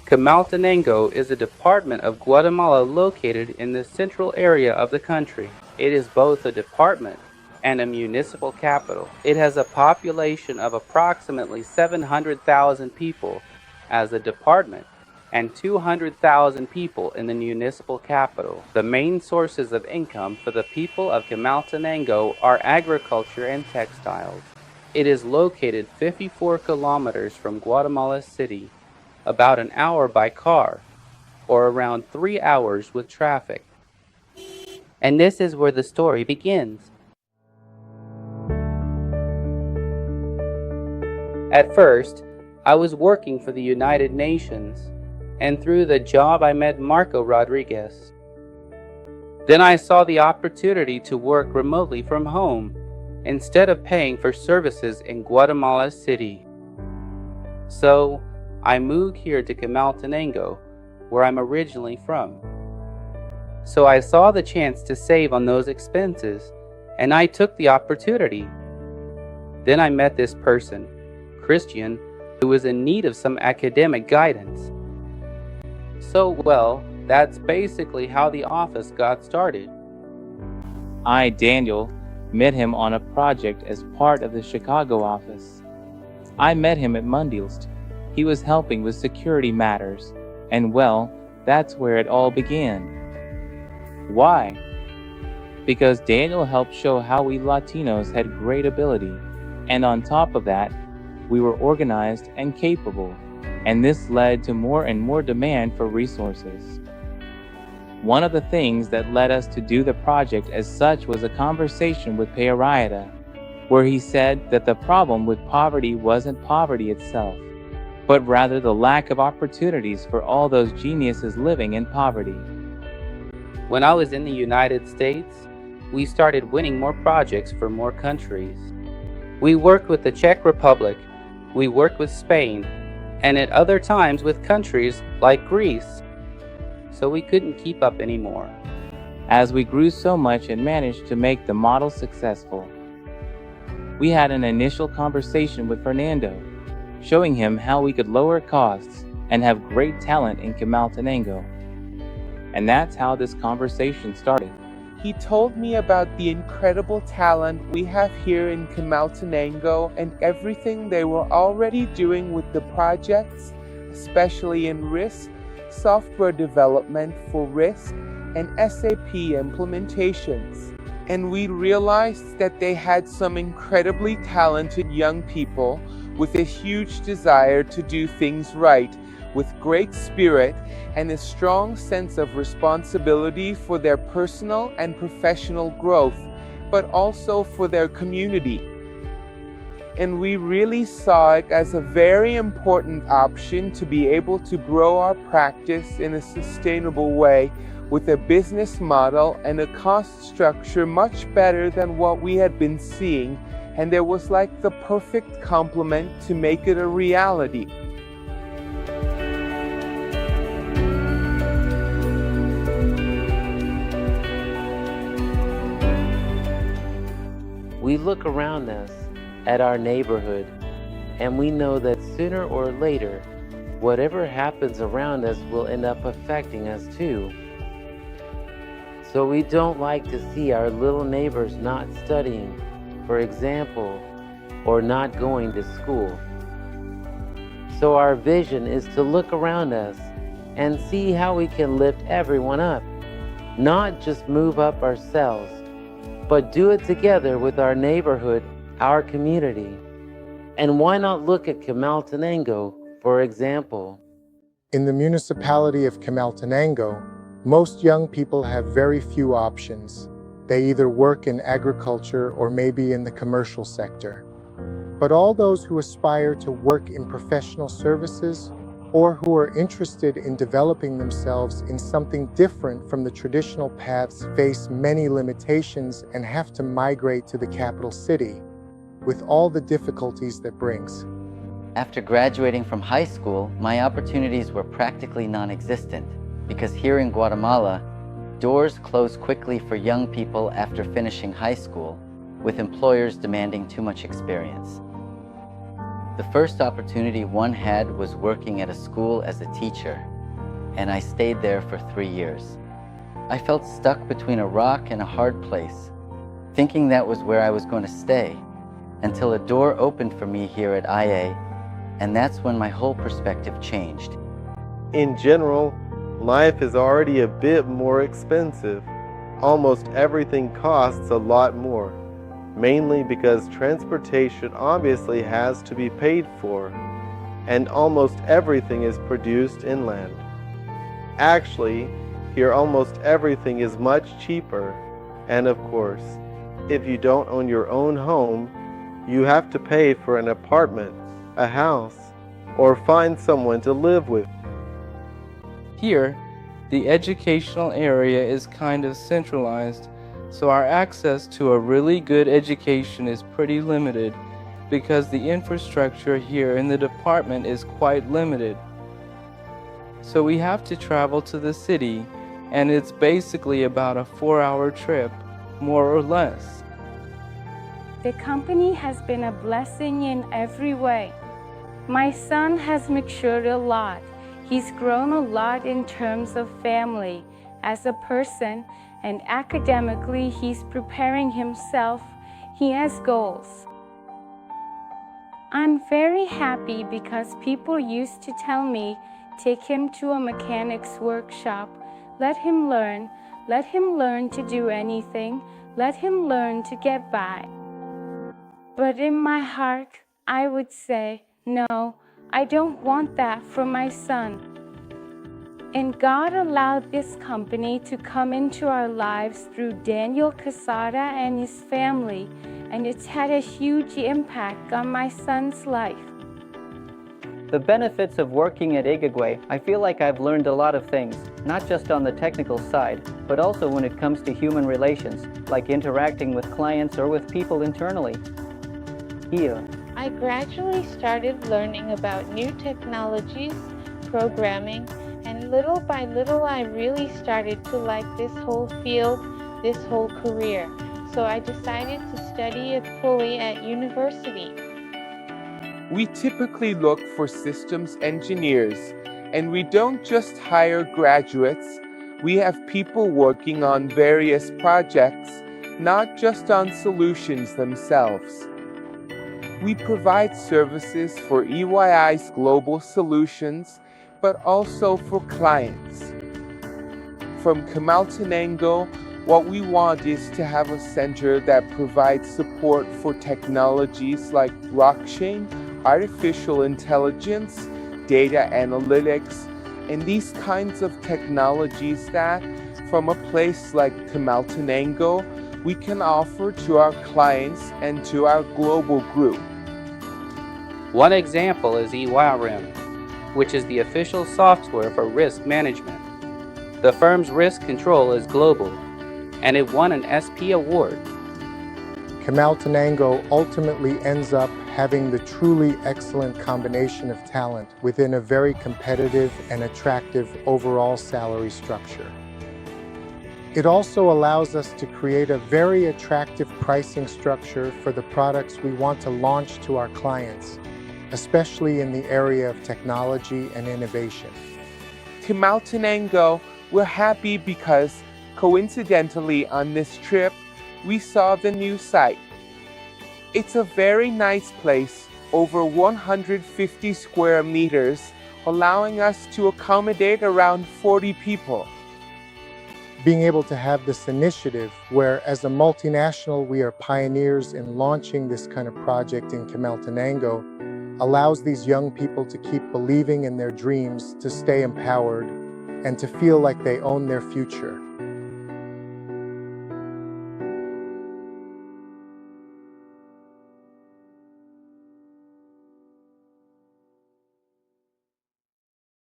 Chimaltenango is a department of Guatemala located in the central area of the country. It is both a department and a municipal capital. It has a population of approximately 700,000 people as a department and 200,000 people in the municipal capital. The main sources of income for the people of Chimaltenango are agriculture and textiles. It is located 54 kilometers from Guatemala City, about an hour by car, or around 3 hours with traffic. And this is where the story begins. At first, I was working for the United Nations, and through the job I met Marco Rodriguez. Then I saw the opportunity to work remotely from home instead of paying for services in Guatemala City. So I moved here to Chimaltenango, where I'm originally from. So I saw the chance to save on those expenses, and I took the opportunity. Then I met this person, Christian, who was in need of some academic guidance. So, well, that's basically how the office got started. I, Daniel, met him on a project as part of the Chicago office. I met him at Mundilst. He was helping with security matters, and well, that's where it all began. Why? Because Daniel helped show how we Latinos had great ability, and on top of that, we were organized and capable, and this led to more and more demand for resources. One of the things that led us to do the project as such was a conversation with Teir, where he said that the problem with poverty wasn't poverty itself, but rather the lack of opportunities for all those geniuses living in poverty. When I was in the United States, we started winning more projects for more countries. We worked with the Czech Republic, we worked with Spain, and at other times with countries like Greece. So we couldn't keep up anymore. As we grew so much and managed to make the model successful, we had an initial conversation with Fernando, showing him how we could lower costs and have great talent in Chimaltenango. And that's how this conversation started. He told me about the incredible talent we have here in Chimaltenango and everything they were already doing with the projects, especially in risk, software development for risk, and SAP implementations. And we realized that they had some incredibly talented young people with a huge desire to do things right, with great spirit and a strong sense of responsibility for their personal and professional growth, but also for their community. And we really saw it as a very important option to be able to grow our practice in a sustainable way with a business model and a cost structure much better than what we had been seeing, and there was like the perfect complement to make it a reality. We look around us at our neighborhood, and we know that sooner or later, whatever happens around us will end up affecting us too. So we don't like to see our little neighbors not studying, for example, or not going to school. So our vision is to look around us and see how we can lift everyone up, not just move up ourselves, but do it together with our neighborhood, our community. And why not look at Chimaltenango, for example? In the municipality of Chimaltenango, most young people have very few options. They either work in agriculture or maybe in the commercial sector. But all those who aspire to work in professional services or who are interested in developing themselves in something different from the traditional paths face many limitations and have to migrate to the capital city, with all the difficulties that brings. After graduating from high school, my opportunities were practically non-existent because here in Guatemala, doors close quickly for young people after finishing high school, with employers demanding too much experience. The first opportunity one had was working at a school as a teacher, and I stayed there for 3 years. I felt stuck between a rock and a hard place, thinking that was where I was going to stay, until a door opened for me here at IA, and that's when my whole perspective changed. In general, life is already a bit more expensive. Almost everything costs a lot more, mainly because transportation obviously has to be paid for, and almost everything is produced inland. Actually, here almost everything is much cheaper, and of course, if you don't own your own home, you have to pay for an apartment, a house, or find someone to live with. Here, the educational area is kind of centralized, so our access to a really good education is pretty limited because the infrastructure here in the department is quite limited. So we have to travel to the city, and it's basically about a 4-hour trip, more or less. The company has been a blessing in every way. My son has matured a lot. He's grown a lot in terms of family, as a person, and academically he's preparing himself. He has goals. I'm very happy because people used to tell me, take him to a mechanic's workshop, let him learn to do anything, let him learn to get by. But in my heart, I would say, no, I don't want that for my son. And God allowed this company to come into our lives through Daniel Casada and his family, and it's had a huge impact on my son's life. The benefits of working at Igagwe, I feel like I've learned a lot of things, not just on the technical side, but also when it comes to human relations, like interacting with clients or with people internally. Here, I gradually started learning about new technologies, programming, and little by little I really started to like this whole field, this whole career. So I decided to study it fully at university. We typically look for systems engineers, and we don't just hire graduates. We have people working on various projects, not just on solutions themselves. We provide services for EYI's global solutions, but also for clients. From Chimaltenango, what we want is to have a center that provides support for technologies like blockchain, artificial intelligence, data analytics, and these kinds of technologies that, from a place like Chimaltenango, we can offer to our clients and to our global group. One example is EY, which is the official software for risk management. The firm's risk control is global, and it won an SP award. Chimaltenango ultimately ends up having the truly excellent combination of talent within a very competitive and attractive overall salary structure. It also allows us to create a very attractive pricing structure for the products we want to launch to our clients, especially in the area of technology and innovation. Chimaltenango, we're happy because, coincidentally on this trip, we saw the new site. It's a very nice place, over 150 square meters, allowing us to accommodate around 40 people. Being able to have this initiative where, as a multinational, we are pioneers in launching this kind of project in Chimaltenango allows these young people to keep believing in their dreams, to stay empowered, and to feel like they own their future.